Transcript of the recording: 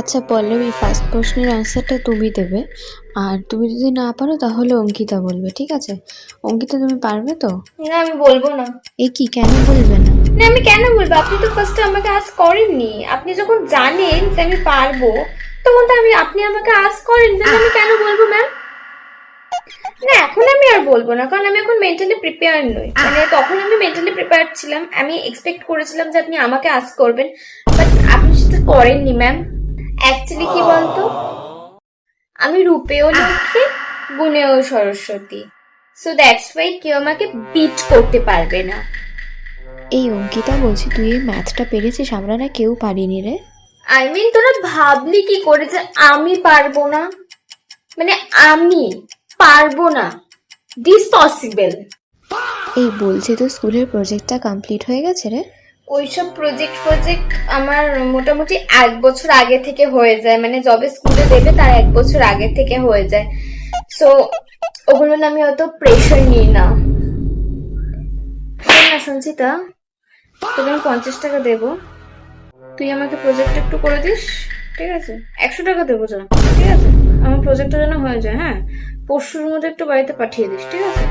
আচ্ছা পল্লবী, ফার্স্ট প্রশ্নের অ্যান্সারটা তুমি দেবে। আর তুমি যদি না পারো তাহলে অঙ্কিতা বলবে, ঠিক আছে? অঙ্কিতা, তুমি পারবে তো? না, আমি বলবো না। এ কি, কেন বলবে না? না, আমি কেন বলবো? আপনি তো ফার্স্টে আমাকে আস্ক করেননি। আপনি যখন জানেন যে আমি পারবো, তখন তো আপনি আমাকে আস্ক করেন, তাহলে আমি কেন বলবো ম্যাম? না, এখন আমি আর বলবো না, কারণ আমি এখন মেন্টালি প্রিপেয়ার নই। মানে তখন আমি মেন্টালি প্রিপেয়ার ছিলাম, আমি এক্সপেক্ট করেছিলাম যে আপনি আমাকে আস্ক করবেন, বাট আপনি সেটা করেননি ম্যাম। অ্যাকচুয়ালি কি বলতো, আমি রূপেও লক্ষ্মী, গুণেও সরস্বতী। সো দ্যাটস ওয়াই কেউ আমাকে বিট করতে পারবে না। এই অঙ্কিতা, বলছি তুই এই ম্যাথটা পেরেছিস, আমরা না কেউ পারিনি রে। আই মিন, তোরা ভাবলি কি করে যে আমি পারবো না? মানে আমি পারবো না, দিস পসিবল? এই বলছি, তো স্কুলের প্রজেক্টটা কমপ্লিট হয়ে গেছে রে? ওইসব প্রজেক্ট আমার মোটামুটি 1 বছর আগে থেকে হয়ে যায়, মানে যবে স্কুলে দেবে তার 1 বছর আগে থেকে হয়ে যায়। সো ওগুলো না আমি অত প্রেশার নিই না। শোন না সঞ্চিতা, তোকে আমি 50 টাকা দেবো, তুই আমাকে প্রজেক্ট একটু করে দিস, ঠিক আছে? 100 টাকা দেবো যা, ঠিক আছে? আমার প্রজেক্টটা যেন হয়ে যায়, হ্যাঁ? পরশুর মধ্যে একটু বাড়িতে পাঠিয়ে দিস, ঠিক আছে?